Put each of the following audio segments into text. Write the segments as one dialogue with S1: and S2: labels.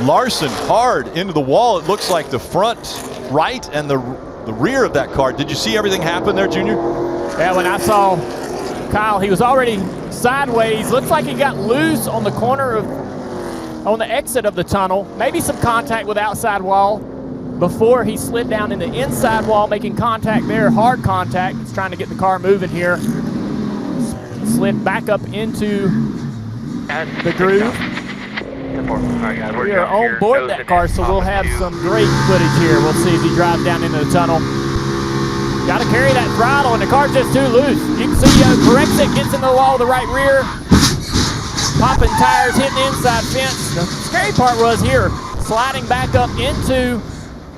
S1: Larson hard into the wall. It looks like the front right and the rear of that car. Did you see everything happen there, Junior?
S2: Yeah, when I saw Kyle, he was already sideways. Looks like he got loose on the corner on the exit of the tunnel. Maybe some contact with outside wall before he slid down in the inside wall, making contact there, hard contact. He's trying to get the car moving here. Slid back up into the groove. We are on board that car, so we'll have some great footage here. We'll see as he drives down into the tunnel. Got to carry that throttle, and the car's just too loose. You can see corrects it, gets into the wall of the right rear. Popping tires, hitting the inside fence. The scary part was here, sliding back up into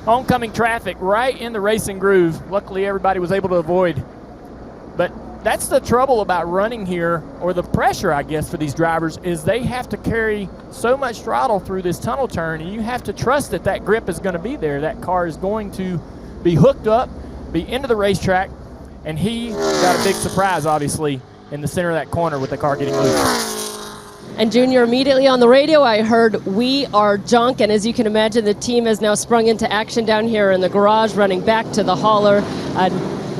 S2: oncoming traffic right in the racing groove. Luckily, everybody was able to avoid. But that's the trouble about running here, or the pressure, I guess, for these drivers, is they have to carry so much throttle through this tunnel turn, and you have to trust that that grip is going to be there. That car is going to be hooked up, be into the racetrack, and he got a big surprise, obviously, in the center of that corner with the car getting loose.
S3: And Junior, immediately on the radio, I heard, "We are junk," and as you can imagine, the team has now sprung into action down here in the garage, running back to the hauler,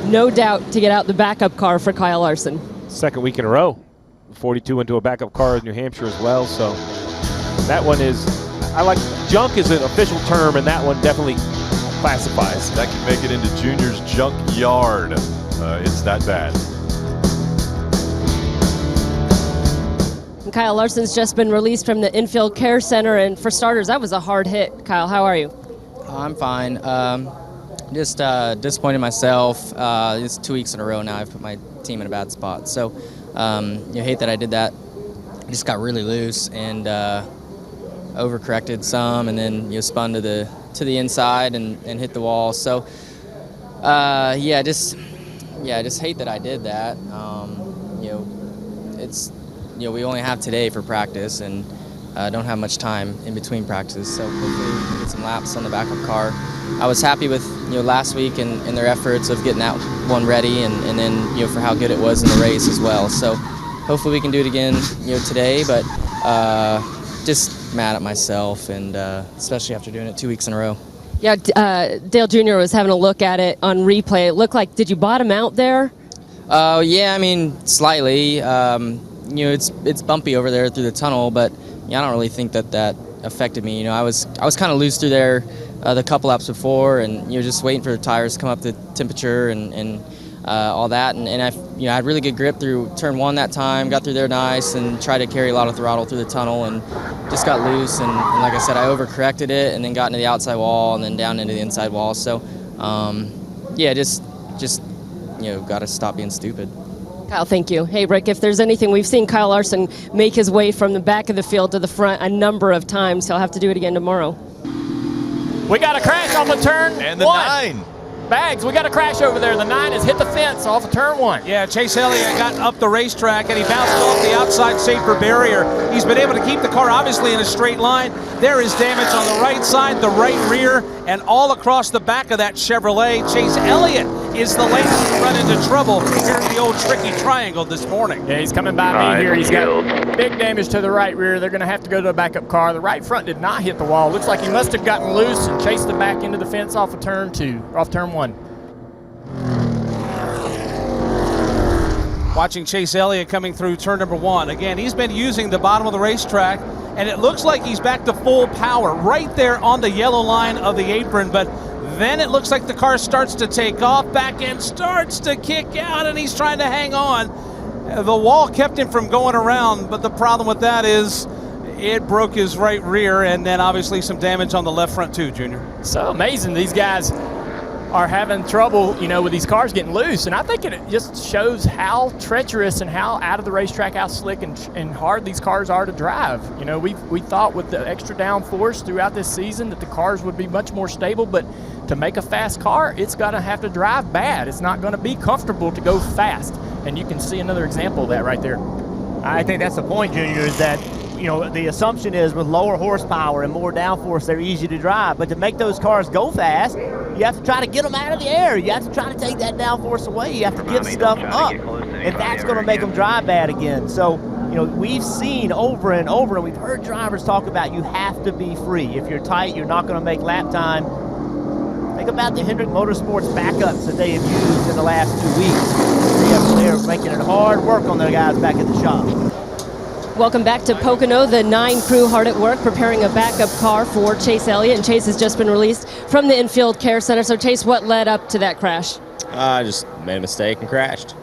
S3: no doubt to get out the backup car for Kyle Larson.
S4: Second week in a row, 42 into a backup car in New Hampshire as well, so that one is, I like, junk is an official term, and that one definitely classifies.
S1: That can make it into Junior's junk yard. It's that bad.
S3: And Kyle Larson's just been released from the infield care center, and for starters, that was a hard hit. Kyle, how are you?
S5: I'm fine. Just disappointed myself. It's 2 weeks in a row now. I've put my team in a bad spot. So you hate that I did that. I just got really loose and overcorrected some, and then spun to the inside and hit the wall. So I just hate that I did that. It's we only have today for practice, and don't have much time in between practices. So hopefully we can get some laps on the backup car. I was happy with last week and their efforts of getting that one ready, and then for how good it was in the race as well. So hopefully we can do it again today, but just mad at myself, and especially after doing it 2 weeks in a row.
S3: Yeah, Dale Jr. was having a look at it on replay. It looked like, did you bottom out there?
S5: Yeah, I mean, slightly. It's bumpy over there through the tunnel, but I don't really think that affected me. I was kind of loose through there the couple laps before, and just waiting for the tires to come up to temperature and all that. And I had really good grip through turn one that time. Got through there nice and tried to carry a lot of throttle through the tunnel, and just got loose. And like I said, I overcorrected it, and then got into the outside wall, and then down into the inside wall. So just got to stop being stupid.
S3: Kyle, thank you. Hey, Rick, if there's anything, we've seen Kyle Larson make his way from the back of the field to the front a number of times. He'll have to do it again tomorrow.
S2: We got a crash off of turn
S1: And the
S2: one.
S1: 9.
S2: Bags, we got a crash over there. The 9 has hit the fence off of turn 1.
S6: Yeah, Chase Elliott got up the racetrack, and he bounced off the outside safer barrier. He's been able to keep the car obviously in a straight line. There is damage on the right side, the right rear, and all across the back of that Chevrolet. Chase Elliott is the latest to run into trouble here in the old tricky triangle this morning.
S2: Yeah, he's coming by me here. He's got big damage to the right rear. They're going to have to go to a backup car. The right front did not hit the wall. Looks like he must have gotten loose and chased the back into the fence off of turn 2, off turn 1.
S6: Watching Chase Elliott coming through turn number 1. Again, he's been using the bottom of the racetrack, and it looks like he's back to full power right there on the yellow line of the apron, but then it looks like the car starts to take off, back end starts to kick out, and he's trying to hang on. The wall kept him from going around, but the problem with that is it broke his right rear, and then obviously some damage on the left front too, Junior.
S2: So amazing. These guys are having trouble, with these cars getting loose. And I think it just shows how treacherous and how out of the racetrack, how slick and hard these cars are to drive. We thought with the extra downforce throughout this season that the cars would be much more stable, but to make a fast car, it's going to have to drive bad. It's not going to be comfortable to go fast. And you can see another example of that right there.
S7: I think that's the point, Junior, is that the assumption is with lower horsepower and more downforce, they're easy to drive. But to make those cars go fast, you have to try to get them out of the air. You have to try to take that downforce away. You have to give stuff up. And that's going to make them drive bad again. So, we've seen over and over, and we've heard drivers talk about you have to be free. If you're tight, you're not going to make lap time. Think about the Hendrick Motorsports backups that they have used in the last 2 weeks. They're making it hard work on their guys back at the shop.
S3: Welcome back to Pocono. The 9 crew hard at work preparing a backup car for Chase Elliott, and Chase has just been released from the infield care center. So Chase, what led up to that crash?
S8: I just made a mistake and crashed.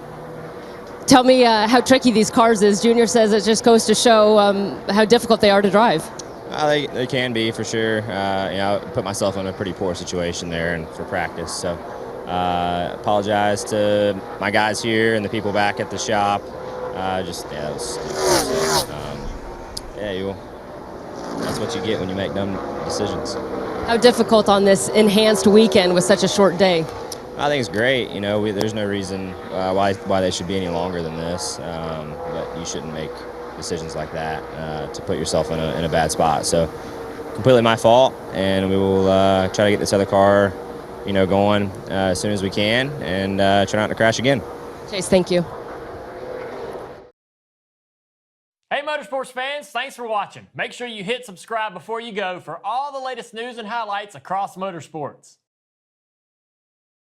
S3: Tell me how tricky these cars is. Junior says it just goes to show how difficult they are to drive.
S8: They can be, for sure. I put myself in a pretty poor situation there and for practice. So apologize to my guys here and the people back at the shop. That was stupid. That's what you get when you make dumb decisions.
S3: How difficult on this enhanced weekend with such a short day?
S8: I think it's great. There's no reason why they should be any longer than this. But you shouldn't make decisions like that to put yourself in a bad spot. So completely my fault, and we will try to get this other car, going as soon as we can, and try not to crash again.
S3: Chase, thank you.
S2: Hey Motorsports fans, thanks for watching. Make sure you hit subscribe before you go for all the latest news and highlights across motorsports.